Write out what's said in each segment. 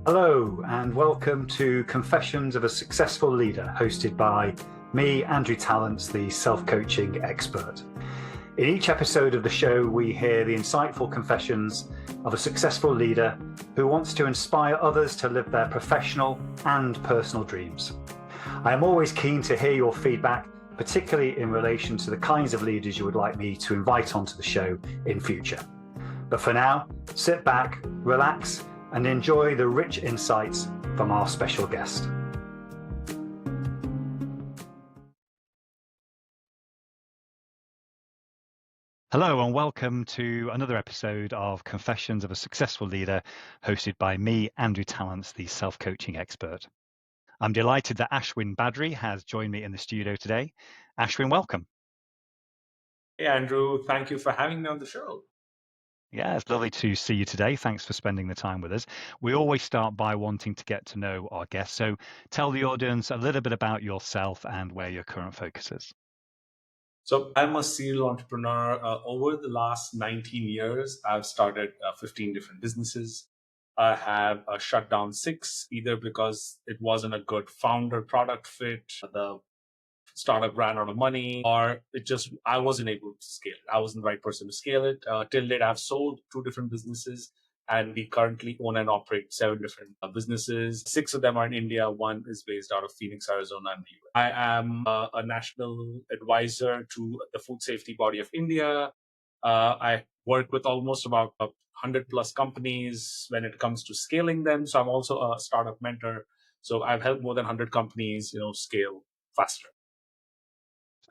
Hello, and welcome to Confessions of a Successful Leader, hosted by me, Andrew Tallents, the self-coaching expert. In each episode of the show, we hear the insightful confessions of a successful leader who wants to inspire others to live their professional and personal dreams. I am always keen to hear your feedback, particularly in relation to the kinds of leaders you would like me to invite onto the show in future. But for now, sit back, relax, and enjoy the rich insights from our special guest. Hello and welcome to another episode of Confessions of a Successful Leader, hosted by me, Andrew Tallents, the self-coaching expert. I'm delighted that Ashwin Bhadri has joined me in the studio today. Ashwin, welcome. Hey, Andrew. Thank you for having me on the show. Yeah, it's lovely to see you today. Thanks for spending the time with us. We always start by wanting to get to know our guests. So tell the audience a little bit about yourself and where your current focus is. So I'm a serial entrepreneur. Over the last 19 years, I've started 15 different businesses. I have shut down 6, either because it wasn't a good founder product fit, the startup ran out of money, or I wasn't able to scale it. I wasn't the right person to scale it. Till date, I've sold 2 different businesses, and we currently own and operate 7 different businesses. 6 of them are in India. 1 is based out of Phoenix, Arizona, and the US. I am a national advisor to the Food Safety Body of India. I work with almost about 100 plus companies when it comes to scaling them. So I'm also a startup mentor. So I've helped more than 100 companies, scale faster.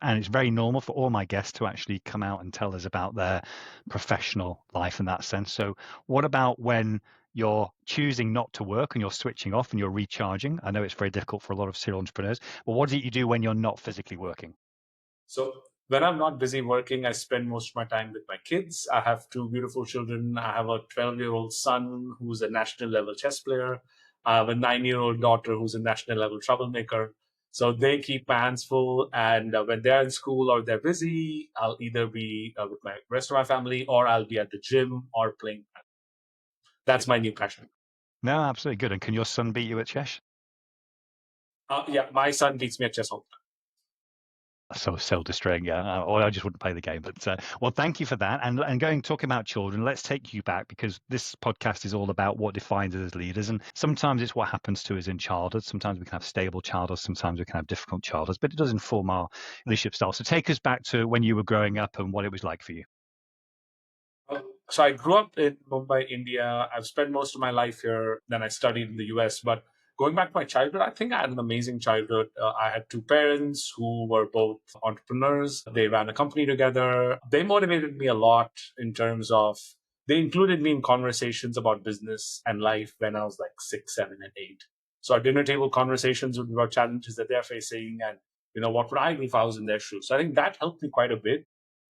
And it's very normal for all my guests to actually come out and tell us about their professional life in that sense. So what about when you're choosing not to work and you're switching off and you're recharging? I know it's very difficult for a lot of serial entrepreneurs, but what is it you do when you're not physically working? So when I'm not busy working, I spend most of my time with my kids. I have 2 beautiful children. I have a 12-year-old son who's a national level chess player. I have a 9-year-old daughter who's a national level troublemaker. So they keep my hands full. And when they're in school or they're busy, I'll either be with my rest of my family, or I'll be at the gym or playing. That's my new passion. No, absolutely good. And can your son beat you at chess? Yeah, my son beats me at chess all the time. So destroying, yeah. Or I just wouldn't play the game. But well, thank you for that. And talking about children, let's take you back, because this podcast is all about what defines us as leaders. And sometimes it's what happens to us in childhood. Sometimes we can have stable childhood. Sometimes we can have difficult childhoods. But it does inform our leadership style. So take us back to when you were growing up and what it was like for you. So I grew up in Mumbai, India. I've spent most of my life here. Then I studied in the US. But going back to my childhood, I think I had an amazing childhood. I had 2 parents who were both entrepreneurs. They ran a company together. They motivated me a lot in terms of, they included me in conversations about business and life when I was like 6, 7, and 8. So our dinner table conversations would be about challenges that they're facing, and what would I do if I was in their shoes. So I think that helped me quite a bit.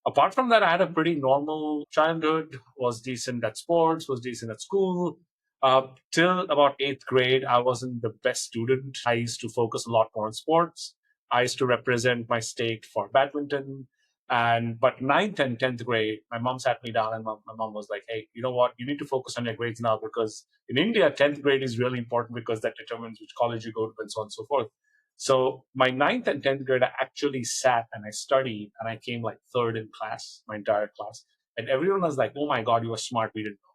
Apart from that, I had a pretty normal childhood, was decent at sports, was decent at school. Till about 8th grade, I wasn't the best student. I used to focus a lot more on sports. I used to represent my state for badminton. But 9th and 10th grade, my mom sat me down, and my mom was like, hey, you know what? You need to focus on your grades now, because in India, 10th grade is really important, because that determines which college you go to and so on and so forth. So my 9th and 10th grade, I actually sat and I studied, and I came like 3rd in class, my entire class. And everyone was like, oh my God, you were smart. We didn't know.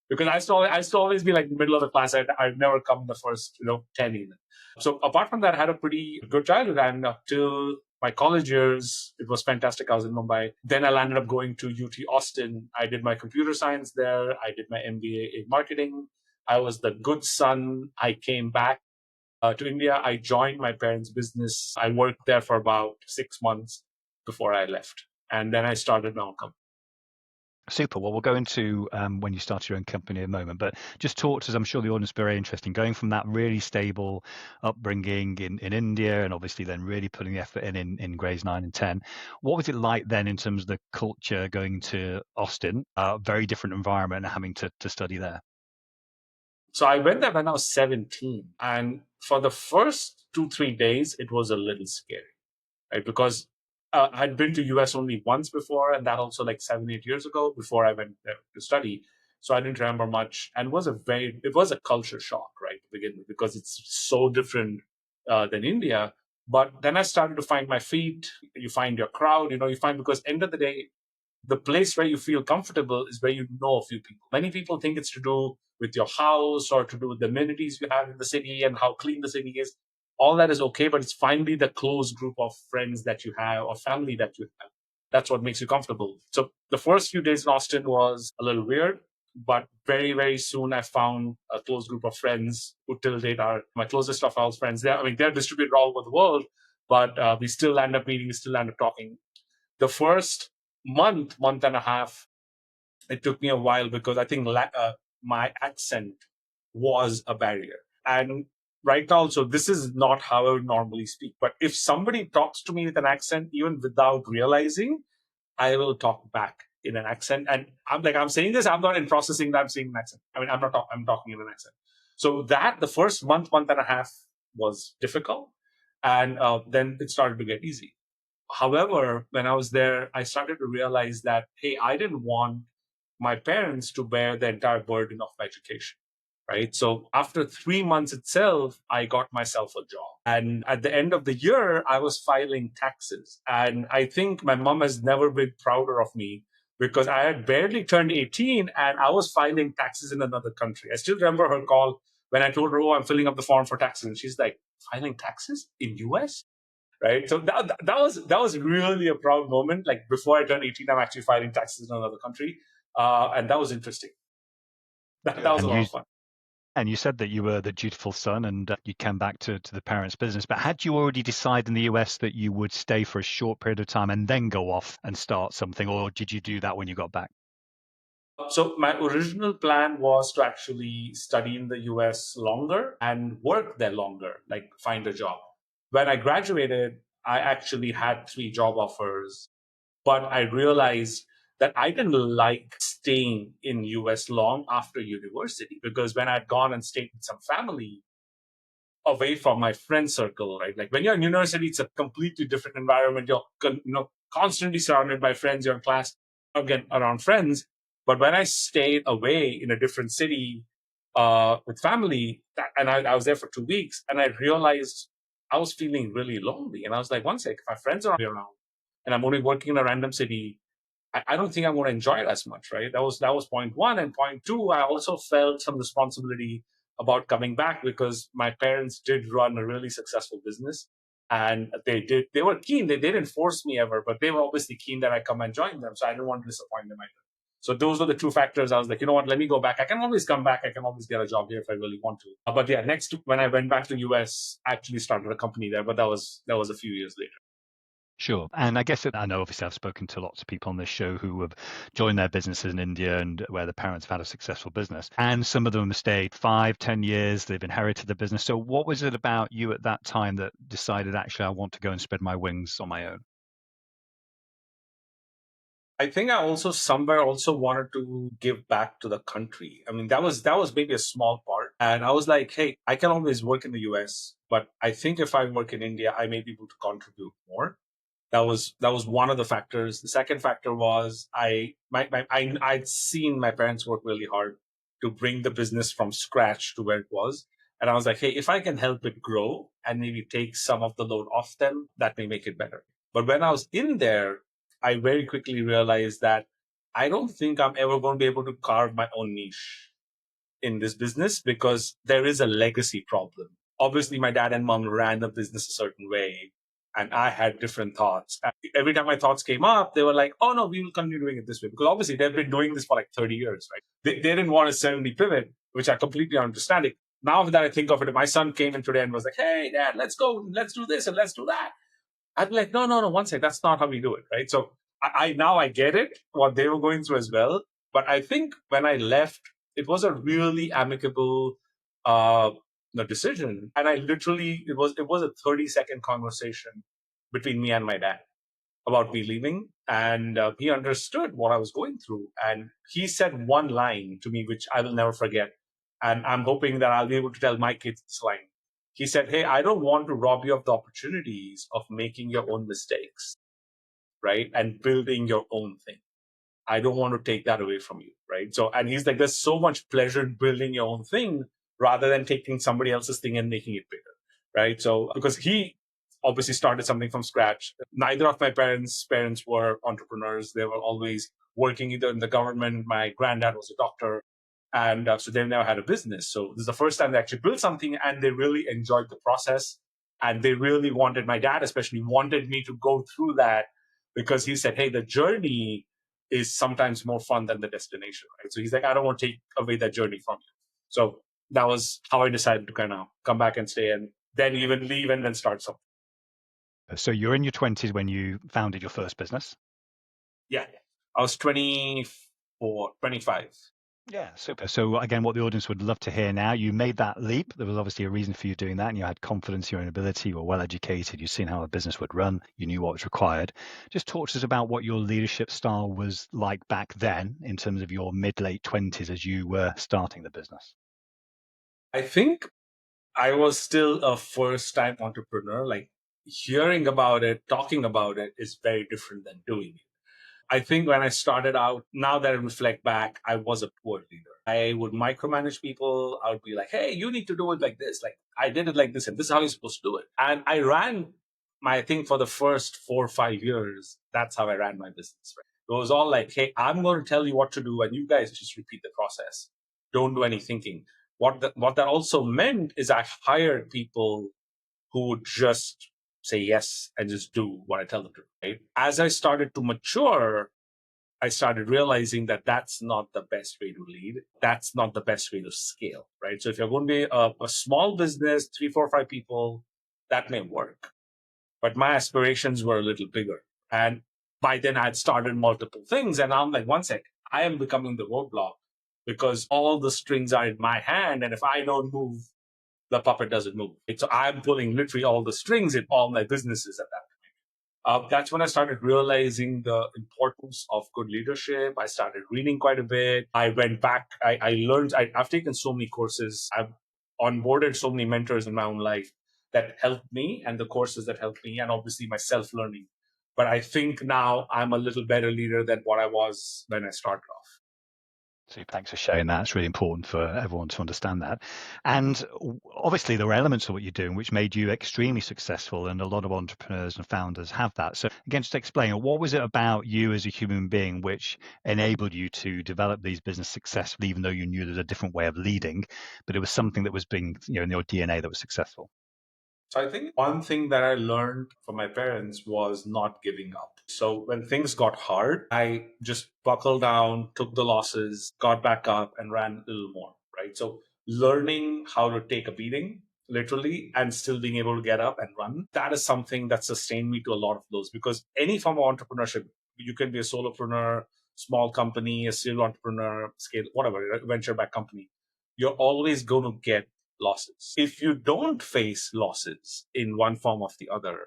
Because I used to always be like middle of the class. I'd never come in the first, 10 even. So apart from that, I had a pretty good childhood. And up till my college years, it was fantastic. I was in Mumbai. Then I landed up going to UT Austin. I did my computer science there. I did my MBA in marketing. I was the good son. I came back to India. I joined my parents' business. I worked there for about 6 months before I left. And then I started my own company. Super. Well, we'll go into when you started your own company in a moment, but just talk to us. I'm sure the audience is very interesting. Going from that really stable upbringing in India, and obviously then really putting the effort in grades 9 and 10. What was it like then in terms of the culture going to Austin? Very different environment and having to study there. So I went there when I was 17. And for the first 2, 3 days, it was a little scary, right? Because I'd been to US only once before, and that also like 7, 8 years ago before I went there to study. So I didn't remember much. And it was a culture shock, right, to begin with, because it's so different than India. But then I started to find my feet. You find your crowd, because end of the day, the place where you feel comfortable is where you know a few people. Many people think it's to do with your house or to do with the amenities you have in the city and how clean the city is. All that is okay, but it's finally the close group of friends that you have or family that you have. That's what makes you comfortable. So the first few days in Austin was a little weird, but very, very soon I found a close group of friends who till date are my closest of all friends. They're distributed all over the world, but we still end up meeting, we still end up talking. The first month and a half, it took me a while because I think my accent was a barrier. And right now, so this is not how I would normally speak. But if somebody talks to me with an accent, even without realizing, I will talk back in an accent. And I'm saying this, I'm not in processing that I'm saying an accent. I'm talking in an accent. So the first month and a half was difficult. And then it started to get easy. However, when I was there, I started to realize that, hey, I didn't want my parents to bear the entire burden of my education. Right. So after 3 months itself, I got myself a job. And at the end of the year, I was filing taxes. And I think my mom has never been prouder of me because I had barely turned 18 and I was filing taxes in another country. I still remember her call when I told her, oh, I'm filling up the form for taxes. And she's like, filing taxes in US? Right. So that was really a proud moment. Like before I turned 18, I'm actually filing taxes in another country. And that was interesting. That was a And lot you of fun. and you said that you were the dutiful son and you came back to the parents' business. But had you already decided in the US that you would stay for a short period of time and then go off and start something, or did you do that when you got back? So my original plan was to actually study in the US longer and work there longer, like find a job. When I graduated, I actually had 3 job offers, but I realized that I didn't like staying in US long after university because when I'd gone and stayed with some family, away from my friend circle, right? Like when you're in university, it's a completely different environment. You're constantly surrounded by friends. You're in class, again around friends. But when I stayed away in a different city with family, I was there for 2 weeks, and I realized I was feeling really lonely. And I was like, one sec, if my friends are around, and I'm only working in a random city, I don't think I'm going to enjoy it as much, right? That was point one. And point two, I also felt some responsibility about coming back because my parents did run a really successful business. And they were keen. They didn't force me ever, but they were obviously keen that I come and join them. So I didn't want to disappoint them either. So those were the two factors. I was like, you know what, let me go back. I can always come back. I can always get a job here if I really want to. But yeah, next, when I went back to US, I actually started a company there, but that was a few years later. Sure. And I guess I know obviously I've spoken to lots of people on this show who have joined their businesses in India and where the parents have had a successful business. And some of them have stayed 5, 10 years, they've inherited the business. So what was it about you at that time that decided actually I want to go and spread my wings on my own? I think I also somewhere also wanted to give back to the country. I mean, that was maybe a small part. And I was like, hey, I can always work in the US, but I think if I work in India, I may be able to contribute more. That was one of the factors. The second factor was I'd seen my parents work really hard to bring the business from scratch to where it was. And I was like, hey, if I can help it grow and maybe take some of the load off them, that may make it better. But when I was in there, I very quickly realized that I don't think I'm ever going to be able to carve my own niche in this business because there is a legacy problem. Obviously, my dad and mom ran the business a certain way, and I had different thoughts. And every time my thoughts came up, they were like, oh no, we will continue doing it this way. Because obviously, they've been doing this for like 30 years, right? They didn't want to suddenly pivot, which I completely understand it. Now that I think of it, if my son came in today and was like, hey, dad, let's go, let's do this and let's do that. I'd be like, no, no, no, one second, that's not how we do it, right? So I now I get it, what they were going through as well. But I think when I left, it was a really amicable uh, decision. And I literally, it was a 30-second conversation between me and my dad about me leaving. And he understood what I was going through. And he said one line to me, which I will never forget. And I'm hoping that I'll be able to tell my kids this line. He said, hey, I don't want to rob you of the opportunities of making your own mistakes, right? And building your own thing. I don't want to take that away from you, right? So, and he's like, there's so much pleasure in building your own thing rather than taking somebody else's thing and making it bigger, right? So, because he obviously started something from scratch. Neither of my parents were entrepreneurs. They were always working either in the government. My granddad was a doctor. And so they've never had a business. So this is the first time they actually built something and they really enjoyed the process. And they really wanted, my dad especially wanted me to go through that because he said, hey, the journey is sometimes more fun than the destination, right? So he's like, I don't want to take away that journey from you. So that was how I decided to kind of come back and stay and then even leave and then start something. So you're in your 20s when you founded your first business? Yeah. I was 24, 25. Yeah, super. So again, what the audience would love to hear now, you made that leap. There was obviously a reason for you doing that, and you had confidence in your own ability, you were well educated, you'd seen how a business would run, you knew what was required. Just talk to us about what your leadership style was like back then in terms of your mid-late 20s as you were starting the business. I think I was still a first-time entrepreneur. Like hearing about it, talking about it is very different than doing it. I think when I started out, now that I reflect back, I was a poor leader. I would micromanage people. I would be like, hey, you need to do it like this. Like I did it like this, and this is how you're supposed to do it. And I ran I think for the first 4 or 5 years, that's how I ran my business. Right? It was all like, hey, I'm going to tell you what to do, and you guys just repeat the process. Don't do any thinking. What that also meant is I hired people who would just say yes and just do what I tell them to. Right? As I started to mature, I started realizing that that's not the best way to lead. That's not the best way to scale, right? So if you're going to be a small business, 3, 4, 5 people, that may work. But my aspirations were a little bigger. And by then I'd started multiple things. And I'm like, one sec, I am becoming the roadblock because all the strings are in my hand. And if I don't move, the puppet doesn't move. So I'm pulling literally all the strings in all my businesses at that. That's when I started realizing the importance of good leadership. I started reading quite a bit. I went back. I learned. I've taken so many courses. I've onboarded so many mentors in my own life that helped me, and the courses that helped me, and obviously my self learning. But I think now I'm a little better leader than what I was when I started off. So thanks for sharing that. It's really important for everyone to understand that. And obviously, there were elements of what you're doing which made you extremely successful, and a lot of entrepreneurs and founders have that. So again, just explain, what was it about you as a human being which enabled you to develop these business successfully, even though you knew there's a different way of leading, but it was something that was being, in your DNA that was successful? So I think one thing that I learned from my parents was not giving up. So when things got hard, I just buckled down, took the losses, got back up and ran a little more, right? So learning how to take a beating literally and still being able to get up and run, that is something that sustained me to a lot of those because any form of entrepreneurship, you can be a solopreneur, small company, a serial entrepreneur, scale, whatever, venture back company. You're always going to get losses. If you don't face losses in one form or the other,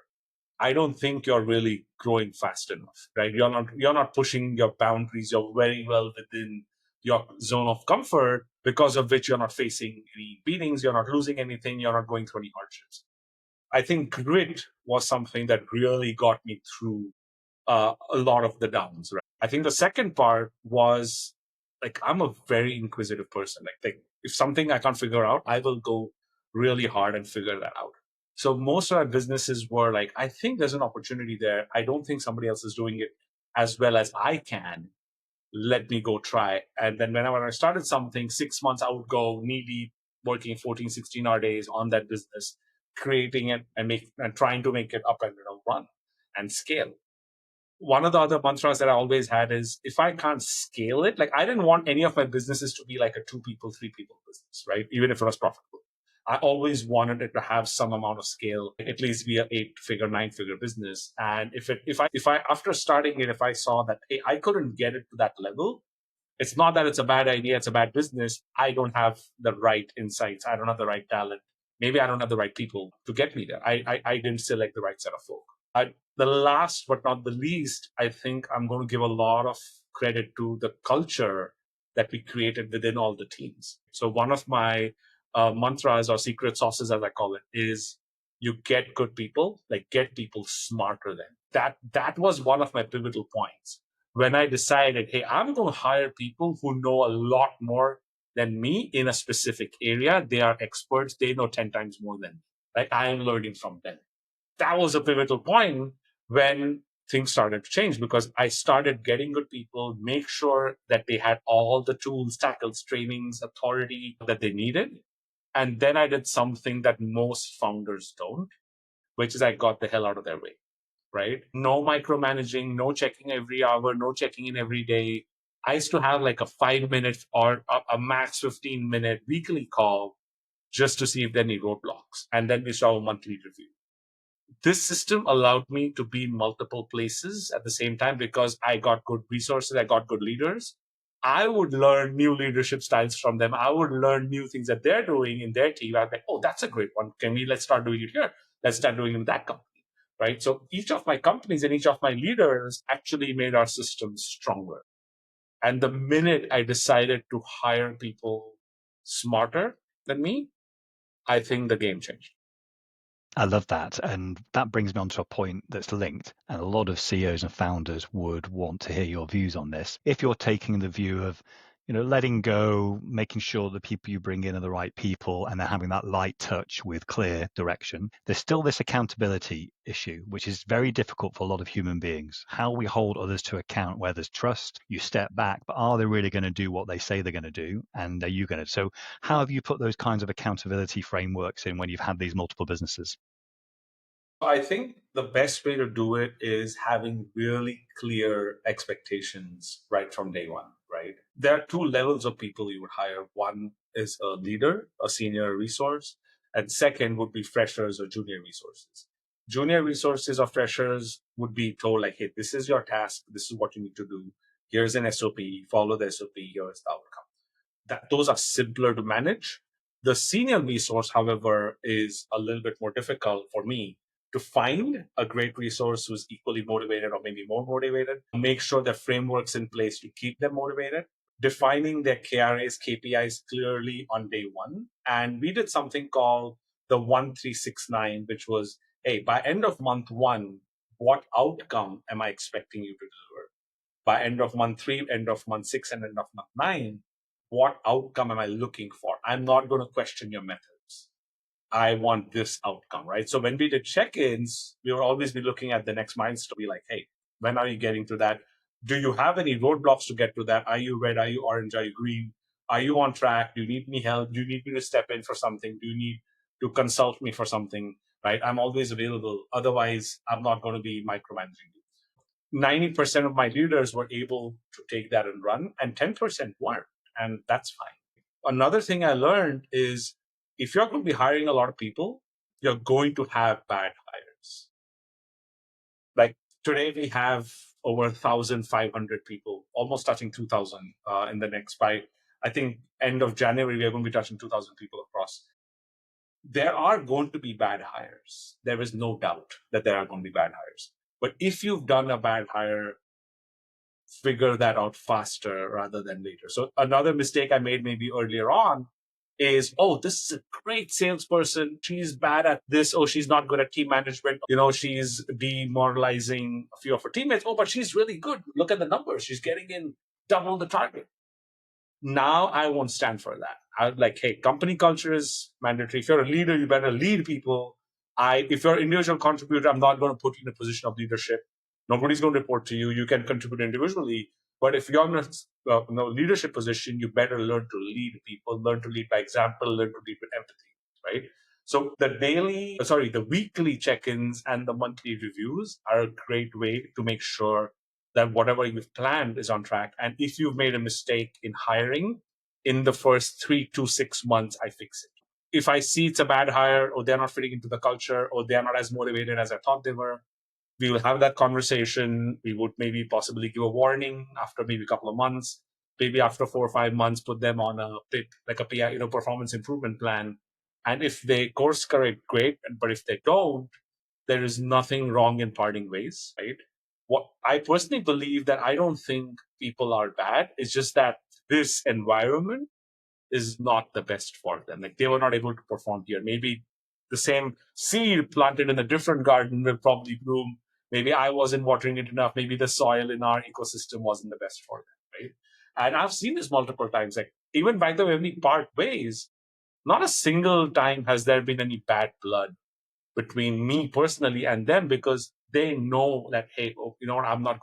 I don't think you're really growing fast enough, right? You're not pushing your boundaries. You're very well within your zone of comfort because of which you're not facing any beatings, you're not losing anything, you're not going through any hardships. I think grit was something that really got me through a lot of the downs, right? I think the second part was like I'm a very inquisitive person. Like if something I can't figure out, I will go really hard and figure that out. So most of our businesses were like, I think there's an opportunity there. I don't think somebody else is doing it as well as I can. Let me go try. And then whenever I started something, 6 months I would go knee deep, working 14, 16 hour days on that business, creating it and trying to make it up and run and scale. One of the other mantras that I always had is if I can't scale it, like I didn't want any of my businesses to be like a 2 people, 3 people business, right? Even if it was profitable. I always wanted it to have some amount of scale, at least be a 8 figure, 9 figure business. And if I after starting it, if I saw that hey, I couldn't get it to that level, it's not that it's a bad idea, it's a bad business. I don't have the right insights. I don't have the right talent. Maybe I don't have the right people to get me there. I didn't select the right set of folk. The last but not the least, I think I'm going to give a lot of credit to the culture that we created within all the teams. So one of my mantras or secret sauces, as I call it, is you get good people, like get people smarter than that. That was one of my pivotal points when I decided, hey, I'm going to hire people who know a lot more than me in a specific area. They are experts. They know 10 times more than me. Like, I am learning from them. That was a pivotal point when things started to change, because I started getting good people, make sure that they had all the tools, tackles, trainings, authority that they needed. And then I did something that most founders don't, which is I got the hell out of their way, right? No micromanaging, no checking every hour, no checking in every day. I used to have like a 5 minute or a max 15-minute weekly call just to see if there are any roadblocks. And then we saw a monthly review. This system allowed me to be in multiple places at the same time because I got good resources, I got good leaders. I would learn new leadership styles from them. I would learn new things that they're doing in their team. I'm like, oh, that's a great one. Let's start doing it here. Let's start doing it in that company. Right. So each of my companies and each of my leaders actually made our systems stronger. And the minute I decided to hire people smarter than me, I think the game changed. I love that. And that brings me on to a point that's linked. And a lot of CEOs and founders would want to hear your views on this. If you're taking the view of, letting go, making sure the people you bring in are the right people, and then having that light touch with clear direction, there's still this accountability issue, which is very difficult for a lot of human beings. How we hold others to account where there's trust, you step back, but are they really going to do what they say they're going to do? And are you going to? So how have you put those kinds of accountability frameworks in when you've had these multiple businesses? I think the best way to do it is having really clear expectations right from day one, right? There are two levels of people you would hire. One is a leader, a senior resource, and second would be freshers or junior resources. Junior resources or freshers would be told, like, hey, this is your task, this is what you need to do. Here's an SOP, follow the SOP, here's the outcome. Those are simpler to manage. The senior resource, however, is a little bit more difficult for me to find a great resource who's equally motivated or maybe more motivated, make sure the frameworks in place to keep them motivated, defining their KRAs, KPIs clearly on day one. And we did something called the 1369, which was, hey, by end of month one, what outcome am I expecting you to deliver? By end of month 3, end of month 6, and end of month 9, what outcome am I looking for? I'm not going to question your methods. I want this outcome, right? So when we did check-ins, we will always be looking at the next milestone, be like, hey, when are you getting to that? Do you have any roadblocks to get to that? Are you red? Are you orange? Are you green? Are you on track? Do you need any help? Do you need me to step in for something? Do you need to consult me for something? Right? I'm always available. Otherwise, I'm not going to be micromanaging you. 90% of my leaders were able to take that and run, and 10% weren't. And that's fine. Another thing I learned is if you're going to be hiring a lot of people, you're going to have bad hires. Like today, we have over 1,500 people, almost touching 2,000 in the next by, I think, end of January, we are going to be touching 2,000 people across. There are going to be bad hires. There is no doubt that there are going to be bad hires. But if you've done a bad hire, figure that out faster rather than later. So another mistake I made maybe earlier on is, oh, this is a great salesperson. She's bad at this. Oh, she's not good at team management. She's demoralizing a few of her teammates. Oh, but she's really good. Look at the numbers. She's getting in double the target. Now I won't stand for that. I'm like, hey, company culture is mandatory. If you're a leader, you better lead people. If you're an individual contributor, I'm not going to put you in a position of leadership. Nobody's going to report to you. You can contribute individually. But if you're in a leadership position, you better learn to lead people, learn to lead by example, learn to lead with empathy, right? So the weekly check-ins and the monthly reviews are a great way to make sure that whatever you've planned is on track. And if you've made a mistake in hiring in the first 3 to 6 months, I fix it. If I see it's a bad hire or they're not fitting into the culture or they're not as motivated as I thought they were, we will have that conversation. We would maybe possibly give a warning after maybe a couple of months, maybe after 4 or 5 months, put them on a PI, performance improvement plan. And if they course correct, great. But if they don't, there is nothing wrong in parting ways, right? What I personally believe that I don't think people are bad. It's just that this environment is not the best for them. Like they were not able to perform here. Maybe the same seed planted in a different garden will probably bloom Maybe I wasn't watering it enough. Maybe the soil in our ecosystem wasn't the best for them, right? And I've seen this multiple times. Like even by the way we part ways, not a single time has there been any bad blood between me personally and them because they know that, hey, oh, you know what, I'm not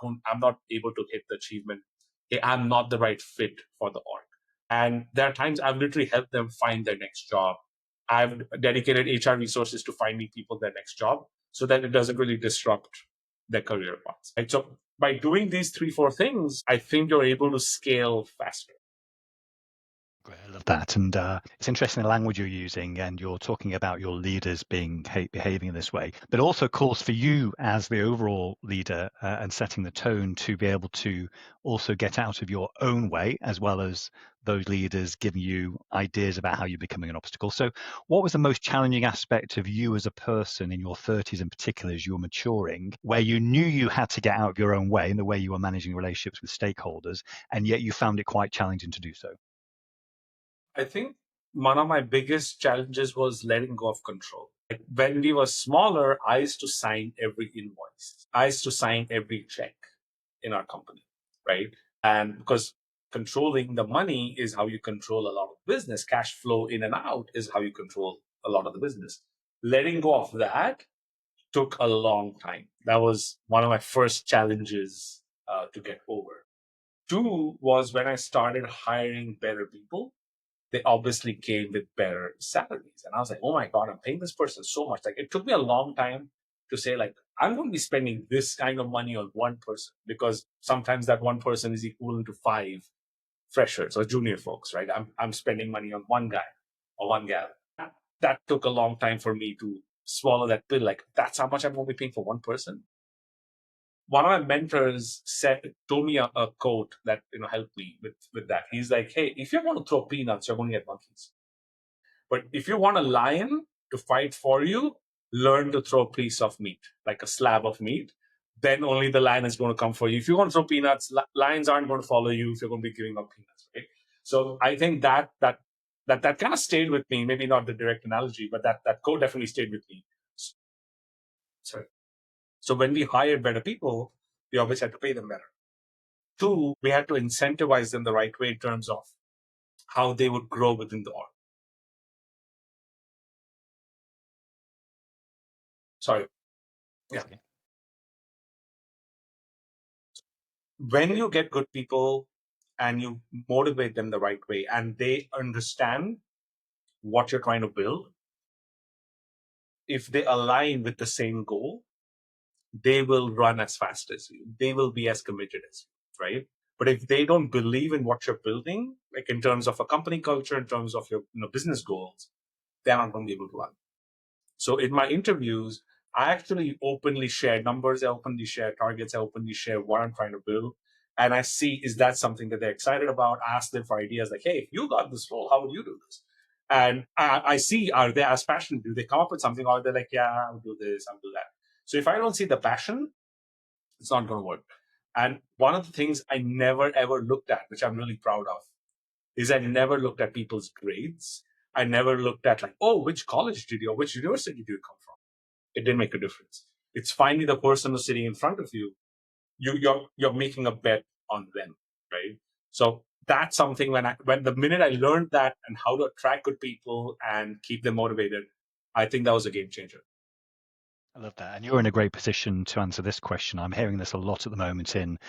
able to hit the achievement. Hey, I'm not the right fit for the org. And there are times I've literally helped them find their next job. I've dedicated HR resources to finding people their next job so that it doesn't really disrupt their career paths. Right? So by doing these 3-4 things, I think you're able to scale faster. Great, I love that. And it's interesting the language you're using, and you're talking about your leaders behaving in this way, but also calls for you as the overall leader and setting the tone to be able to also get out of your own way, as well as those leaders giving you ideas about how you're becoming an obstacle. So what was the most challenging aspect of you as a person in your 30s in particular as you were maturing, where you knew you had to get out of your own way in the way you were managing relationships with stakeholders, and yet you found it quite challenging to do so? I think one of my biggest challenges was letting go of control. Like when we were smaller, I used to sign every invoice. I used to sign every check in our company, right? And because controlling the money is how you control a lot of business. Cash flow in and out is how you control a lot of the business. Letting go of that took a long time. That was one of my first challenges to get over. Two was when I started hiring better people, they obviously came with better salaries. And I was like, oh my God, I'm paying this person so much. Like it took me a long time to say, like, I'm going to be spending this kind of money on one person because sometimes that one person is equivalent to 5 freshers or junior folks, right? I'm spending money on one guy or one gal. That took a long time for me to swallow that pill. Like, that's how much I'm going to be paying for one person. One of my mentors told me a quote that helped me with that. He's like, hey, if you're going to throw peanuts, you're going to get monkeys. But if you want a lion to fight for you, learn to throw a piece of meat, like a slab of meat. Then only the lion is going to come for you. If you want to throw peanuts, lions aren't going to follow you if you're going to be giving up peanuts, right? So I think that kind of stayed with me. Maybe not the direct analogy, but that quote definitely stayed with me. Sorry. So when we hired better people, we always had to pay them better. Two, we had to incentivize them the right way in terms of how they would grow within the org. Sorry. Yeah. Okay. When you get good people and you motivate them the right way and they understand what you're trying to build, if they align with the same goal, they will run as fast as you. They will be as committed as you, right? But if they don't believe in what you're building, like in terms of a company culture, in terms of your business goals, they're not going to be able to run. So in my interviews, I actually openly share numbers, I openly share targets, I openly share what I'm trying to build. And I see, is that something that they're excited about? Ask them for ideas like, hey, if you got this role, how would you do this? And I see, are they as passionate? Do they come up with something or they're like, yeah, I'll do this, I'll do that. So if I don't see the passion, it's not going to work. And one of the things I never ever looked at, which I'm really proud of, is I never looked at people's grades. I never looked at like, oh, which college did you or which university did you come from? It didn't make a difference. It's finally the person who's sitting in front of you. You're making a bet on them, right? So that's something when the minute I learned that and how to attract good people and keep them motivated, I think that was a game changer. I love that. And you're in a great position to answer this question. I'm hearing this a lot at the moment in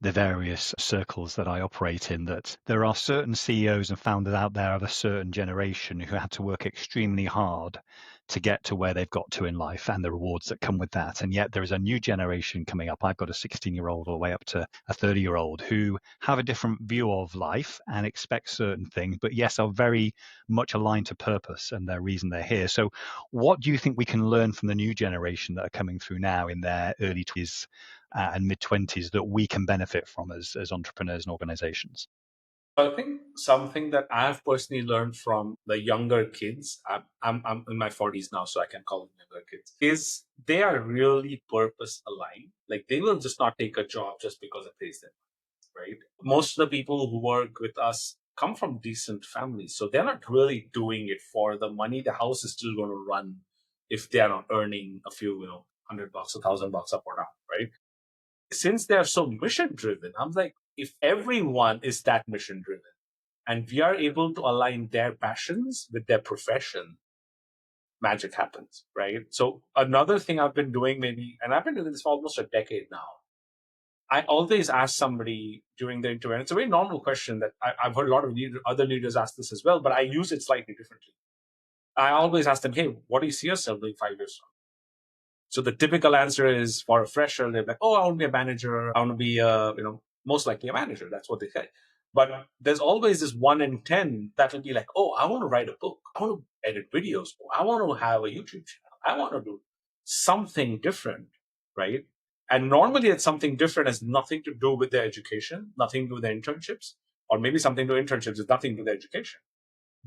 the various circles that I operate in, that there are certain CEOs and founders out there of a certain generation who had to work extremely hard to get to where they've got to in life and the rewards that come with that. And yet there is a new generation coming up. I've got a 16-year-old all the way up to a 30-year-old who have a different view of life and expect certain things, but yes, are very much aligned to purpose and their reason they're here. So what do you think we can learn from the new generation that are coming through now in their early 20s and mid 20s that we can benefit from as entrepreneurs and organizations? I think something that I've personally learned from the younger kids, I'm in my 40s now, so I can call them younger kids, is they are really purpose aligned. Like they will just not take a job just because it pays them, right? Most of the people who work with us come from decent families. So they're not really doing it for the money. The house is still going to run if they are not earning a few, $100, $1,000 up or down, right? Since they're so mission driven, I'm like, if everyone is that mission driven and we are able to align their passions with their profession, magic happens, right? So another thing I've been doing and I've been doing this for almost a decade now. I always ask somebody during the interview, and it's a very normal question that I've heard a lot of other leaders ask this as well, but I use it slightly differently. I always ask them, hey, what do you see yourself doing 5 years from? So the typical answer is for a fresher, they're like, oh, I want to be a manager. I want to be, most likely a manager. That's what they say. But there's always this 1 in 10 that will be like, oh, I want to write a book. I want to edit videos. I want to have a YouTube channel. I want to do something different, right? And normally it's something different has nothing to do with their education, nothing to do with their internships, or maybe something to do with internships has nothing to do with their education.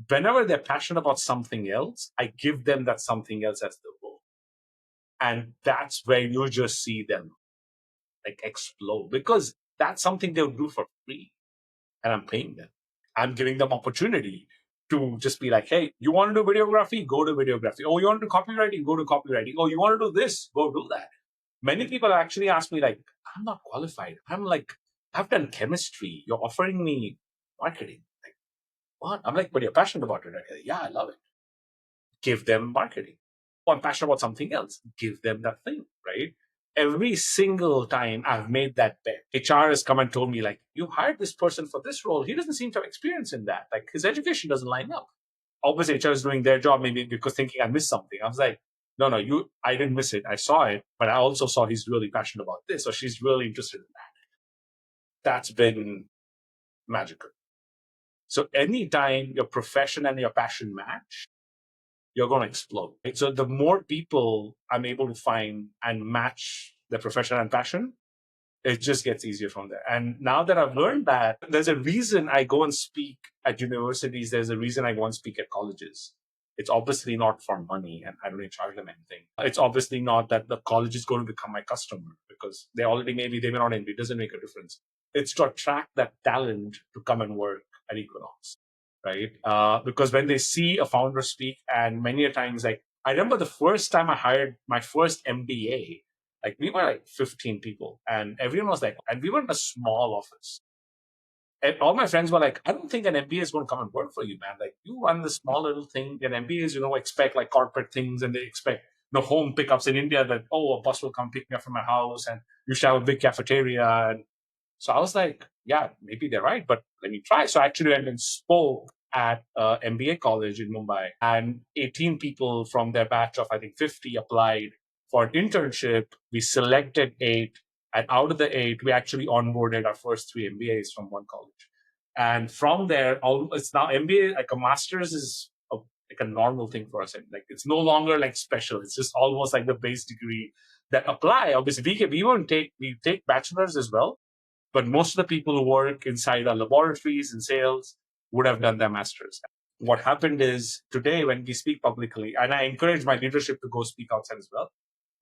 Whenever they're passionate about something else, I give them that something else as the role. And that's where you just see them like explode, because that's something they'll do for free. And I'm paying them. I'm giving them opportunity to just be like, hey, you want to do videography? Go to videography. Oh, you want to do copywriting? Go to copywriting. Oh, you want to do this? Go do that. Many people actually ask me like, I'm not qualified. I'm like, I've done chemistry. You're offering me marketing. Like, what? I'm like, but you're passionate about it. Yeah, I love it. Give them marketing. Oh, I'm passionate about something else. Give them that thing, right? Every single time I've made that bet, HR has come and told me, like, you hired this person for this role. He doesn't seem to have experience in that. Like, his education doesn't line up. Obviously, HR is doing their job, maybe because thinking I missed something. I was like, no, I didn't miss it. I saw it, but I also saw he's really passionate about this, or she's really interested in that. That's been magical. So anytime your profession and your passion match, you're going to explode. Right? So the more people I'm able to find and match their profession and passion, it just gets easier from there. And now that I've learned that, there's a reason I go and speak at universities. There's a reason I go and speak at colleges. It's obviously not for money, and I don't even charge them anything. It's obviously not that the college is going to become my customer, because they may not, it doesn't make a difference. It's to attract that talent to come and work at Equinox, right? Because when they see a founder speak, and many a times, like, I remember the first time I hired my first MBA, like, we were like 15 people, and everyone was like, and we were in a small office. And all my friends were like, I don't think an MBA is going to come and work for you, man. Like, you run this small little thing, and MBAs, expect like corporate things, and they expect home pickups in India that, oh, a bus will come pick me up from my house, and you should have a big cafeteria. And so I was like, yeah, maybe they're right, but let me try. So I actually went and spoke at MBA college in Mumbai, and 18 people from their batch of, I think, 50 applied for an internship. We selected 8. And out of the 8, we actually onboarded our first 3 MBAs from one college. And from there, it's now MBA, like a master's is like a normal thing for us. Like, it's no longer like special. It's just almost like the base degree that apply. Obviously, we take bachelor's as well, but most of the people who work inside our laboratories and sales would have done their master's. What happened is, today when we speak publicly, and I encourage my leadership to go speak outside as well,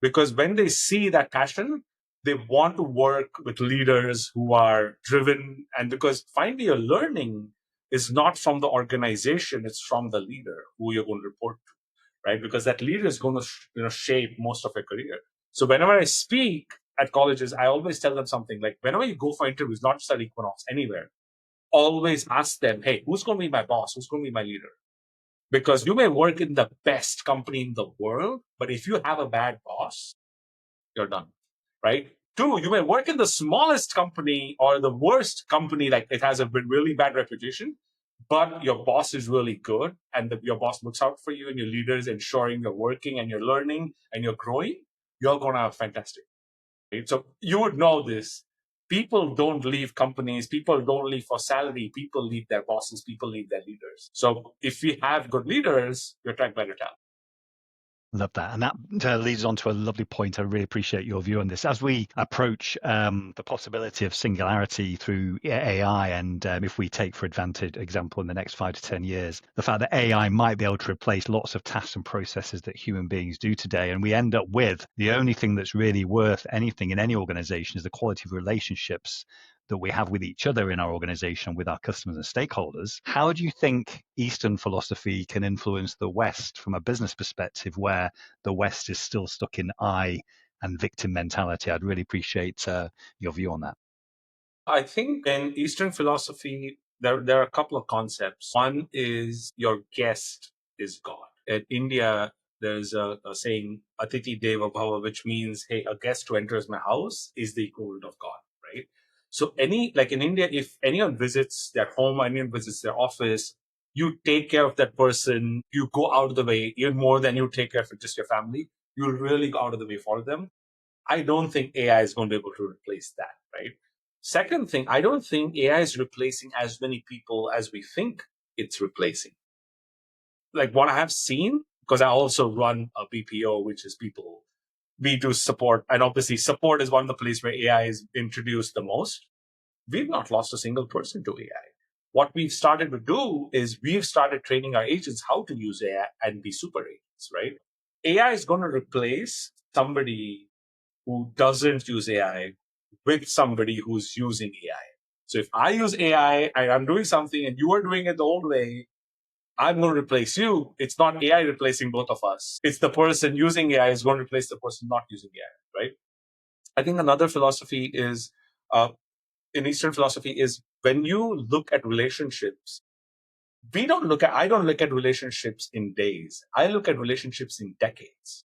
because when they see that passion, they want to work with leaders who are driven. And because finally your learning is not from the organization, it's from the leader who you're going to report to, right? Because that leader is going to shape most of your career. So whenever I speak at colleges, I always tell them something like, whenever you go for interviews, not just at Equinox, anywhere, always ask them, hey, who's going to be my boss? Who's going to be my leader? Because you may work in the best company in the world, but if you have a bad boss, you're done, right? 2, you may work in the smallest company or the worst company, like it has a really bad reputation, but your boss is really good, and your boss looks out for you, and your leader is ensuring you're working and you're learning and you're growing, you're going to have fantastic. Right? So you would know this. People don't leave companies. People don't leave for salary. People leave their bosses. People leave their leaders. So if we have good leaders, we attract better talent. Love that. And that leads on to a lovely point. I really appreciate your view on this. As we approach the possibility of singularity through AI, and if we take for example, in the next 5 to 10 years, the fact that AI might be able to replace lots of tasks and processes that human beings do today, and we end up with the only thing that's really worth anything in any organization is the quality of relationships that we have with each other in our organization, with our customers and stakeholders. How do you think Eastern philosophy can influence the West from a business perspective, where the West is still stuck in I and victim mentality. I'd really appreciate your view on that. I think in Eastern philosophy, there are a couple of concepts. One is your guest is God. In India, there's a saying, Atiti Deva Bhava, which means, hey, a guest who enters my house is the equivalent of God, right? So like in India, if anyone visits their home, anyone visits their office, you take care of that person, you go out of the way, even more than you take care of just your family. You really go out of the way for them. I don't think AI is going to be able to replace that, right? Second thing, I don't think AI is replacing as many people as we think it's replacing. Like what I have seen, because I also run a BPO, which is people, we do support. And obviously support is one of the places where AI is introduced the most. We've not lost a single person to AI. What we've started to do is we've started training our agents how to use AI and be super agents, right? AI is going to replace somebody who doesn't use AI with somebody who's using AI. So if I use AI and I'm doing something and you are doing it the old way, I'm going to replace you. It's not AI replacing both of us. It's the person using AI is going to replace the person not using AI, right? I think another philosophy is, in Eastern philosophy, is when you look at relationships, I don't look at relationships in days. I look at relationships in decades.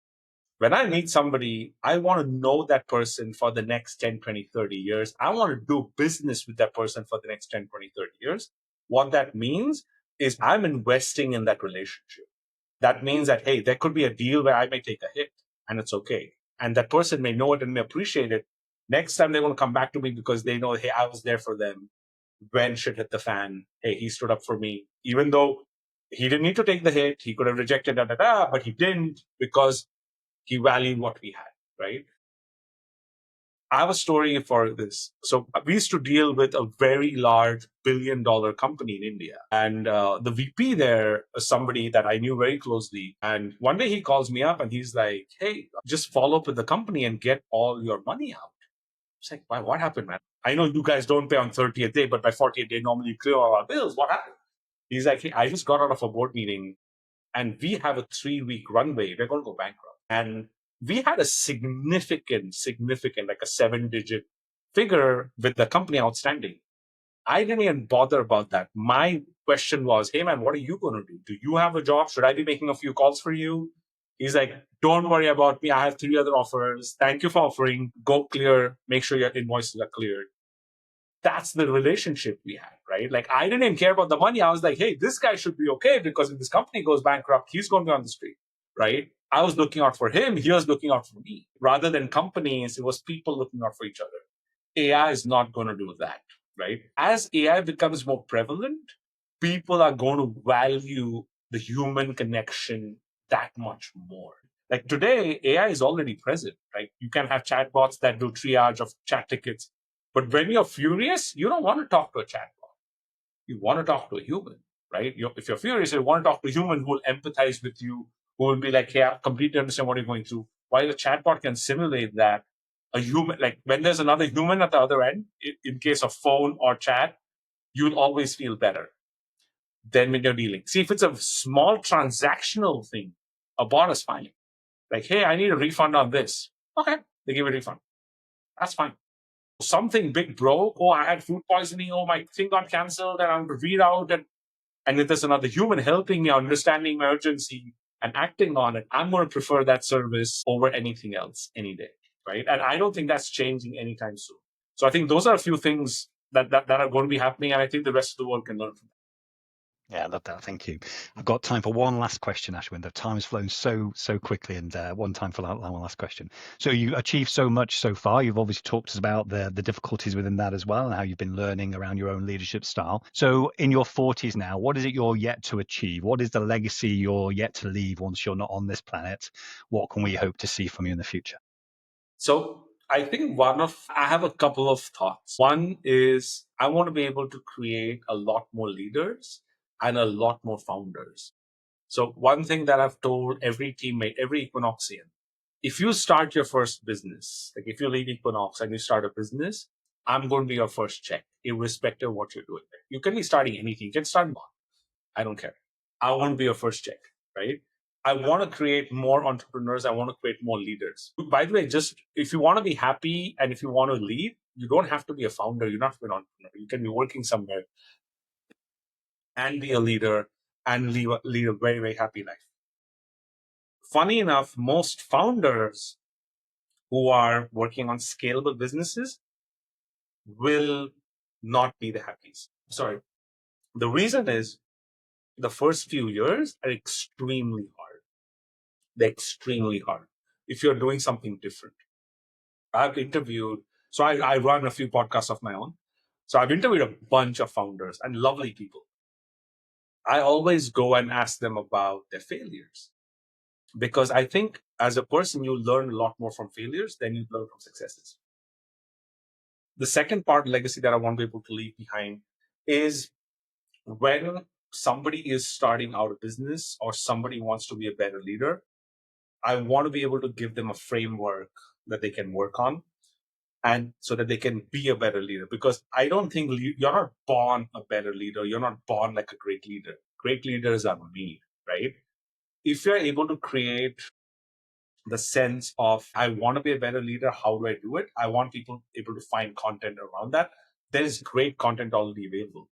When I meet somebody, I want to know that person for the next 10, 20, 30 years. I want to do business with that person for the next 10, 20, 30 years. What that means is I'm investing in that relationship. That means that, hey, there could be a deal where I may take a hit and it's okay. And that person may know it and may appreciate it. Next time they want to come back to me because they know, hey, I was there for them when shit hit the fan. Hey, he stood up for me, even though he didn't need to take the hit. He could have rejected, but he didn't because he valued what we had, right? I have a story for this. So we used to deal with a very large billion-dollar company in India. And the VP there is somebody that I knew very closely. And one day he calls me up and he's like, hey, just follow up with the company and get all your money out. It's like, why, what happened, man? I know you guys don't pay on 30th day, but by 40th day, normally you clear all our bills. What happened? He's like, hey, I just got out of a board meeting and we have a 3-week runway. We're going to go bankrupt. And we had a significant, like a 7-digit figure with the company outstanding. I didn't even bother about that. My question was, hey man, what are you going to do? Do you have a job? Should I be making a few calls for you? He's like, don't worry about me. I have 3 other offers. Thank you for offering. Go clear. Make sure your invoices are cleared. That's the relationship we had, right? Like I didn't even care about the money. I was like, hey, this guy should be okay because if this company goes bankrupt, he's going to be on the street, right? I was looking out for him. He was looking out for me. Rather than companies, it was people looking out for each other. AI is not going to do that, right? As AI becomes more prevalent, people are going to value the human connection that much more. Like today, AI is already present, right? You can have chatbots that do triage of chat tickets. But when you're furious, you don't want to talk to a chatbot. You want to talk to a human, right? If you're furious, you want to talk to a human who will empathize with you, who will be like, hey, I completely understand what you're going through. While a chatbot can simulate that, a human, like when there's another human at the other end, in case of phone or chat, you'll always feel better than when you're dealing. See, if it's a small transactional thing, a bot is fine. Like, hey, I need a refund on this. Okay, they give a refund. That's fine. Something big broke. Oh, I had food poisoning. Oh, my thing got canceled and I'm to read out. And if there's another human helping me, understanding my urgency and acting on it, I'm going to prefer that service over anything else any day, right? And I don't think that's changing anytime soon. So I think those are a few things that are going to be happening. And I think the rest of the world can learn from that. Yeah, I love that. Thank you. I've got time for one last question, Ashwin. The time has flown so quickly, and one time for that one last question. So you achieved so much so far. You've obviously talked to us about the difficulties within that as well, and how you've been learning around your own leadership style. So in your 40s now, what is it you're yet to achieve? What is the legacy you're yet to leave once you're not on this planet? What can we hope to see from you in the future? So I think I have a couple of thoughts. One is I want to be able to create a lot more leaders and a lot more founders. So one thing that I've told every teammate, every Equinoxian, if you start your first business, like if you leave Equinox and you start a business, I'm going to be your first check, irrespective of what you're doing. You can be starting anything. You can start one. I don't care. I want to be your first check, right? I want to create more entrepreneurs. I want to create more leaders. By the way, just if you want to be happy and if you want to lead, you don't have to be a founder. You don't have to be an entrepreneur. You can be working somewhere and be a leader and lead a very, very happy life. Funny enough, most founders who are working on scalable businesses will not be the happiest. Sorry. The reason is the first few years are extremely hard. They're extremely hard if you're doing something different. I've interviewed, so I run a few podcasts of my own. So I've interviewed a bunch of founders and lovely people. I always go and ask them about their failures because I think as a person, you learn a lot more from failures than you learn from successes. The second part legacy that I want people to leave behind is when somebody is starting out a business or somebody wants to be a better leader, I want to be able to give them a framework that they can work on and so that they can be a better leader. Because I don't think you're not born a better leader. You're not born like a great leader. Great leaders are made, right? If you're able to create the sense of, I want to be a better leader, how do I do it? I want people able to find content around that. There is great content already available.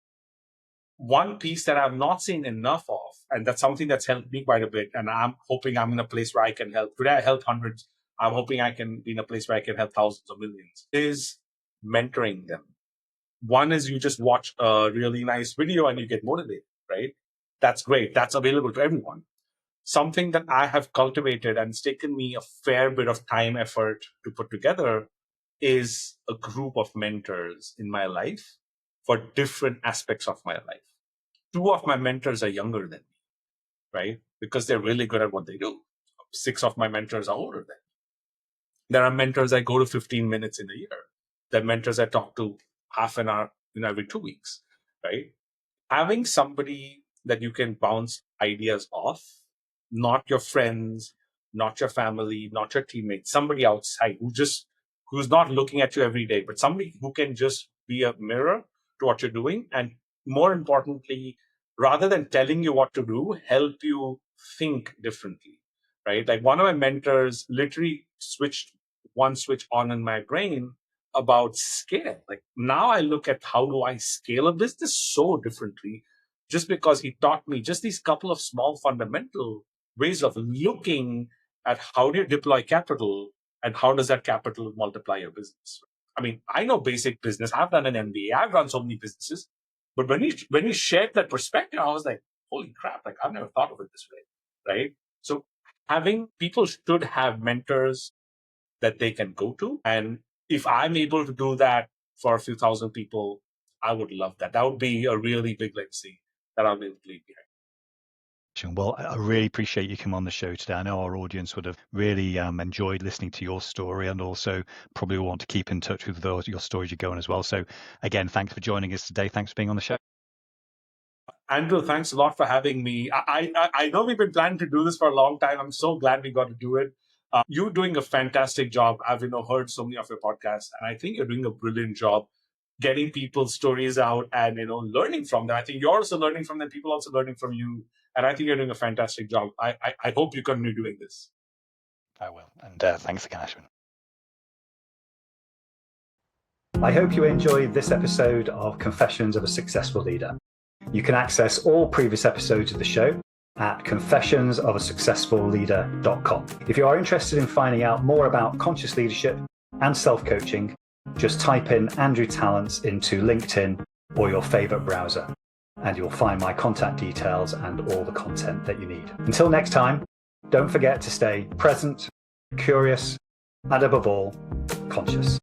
One piece that I've not seen enough of, and that's something that's helped me quite a bit, and I'm hoping I'm in a place where I can help. Today I helped hundreds. I'm hoping I can be in a place where I can help thousands or millions, is mentoring them. One is you just watch a really nice video and you get motivated, right? That's great. That's available to everyone. Something that I have cultivated and it's taken me a fair bit of time, effort to put together is a group of mentors in my life for different aspects of my life. Two of my mentors are younger than me, right? Because they're really good at what they do. 6 of my mentors are older than me. There are mentors I go to 15 minutes in a year. There are mentors I talk to half an hour, every 2 weeks, right? Having somebody that you can bounce ideas off, not your friends, not your family, not your teammates, somebody outside who's not looking at you every day, but somebody who can just be a mirror to what you're doing. And more importantly, rather than telling you what to do, help you think differently, right? Like one of my mentors literally switched one switch on in my brain about scale. Like now I look at how do I scale a business so differently just because he taught me just these couple of small fundamental ways of looking at how do you deploy capital and how does that capital multiply your business. I mean, I know basic business. I've done an MBA. I've run so many businesses. But when he shared that perspective, I was like, holy crap, like I've never thought of it this way, right? So having people should have mentors that they can go to. And if I'm able to do that for a few thousand people, I would love that. That would be a really big legacy that I'll be able to leave behind. Well, I really appreciate you coming on the show today. I know our audience would have really enjoyed listening to your story and also probably want to keep in touch with your stories you're going as well. So again, thanks for joining us today. Thanks for being on the show. Andrew, thanks a lot for having me. I know we've been planning to do this for a long time. I'm so glad we got to do it. You're doing a fantastic job. I've heard so many of your podcasts, and I think you're doing a brilliant job getting people's stories out and learning from them. I think you're also learning from them. People also learning from you, and I think you're doing a fantastic job. I hope you continue doing this. I will, and thanks again, Ashwin. I hope you enjoyed this episode of Confessions of a Successful Leader. You can access all previous episodes of the show at confessionsofaSuccessfulLeader.com. If you are interested in finding out more about conscious leadership and self-coaching, just type in Andrew Tallents into LinkedIn or your favorite browser, and you'll find my contact details and all the content that you need. Until next time, don't forget to stay present, curious, and above all, conscious.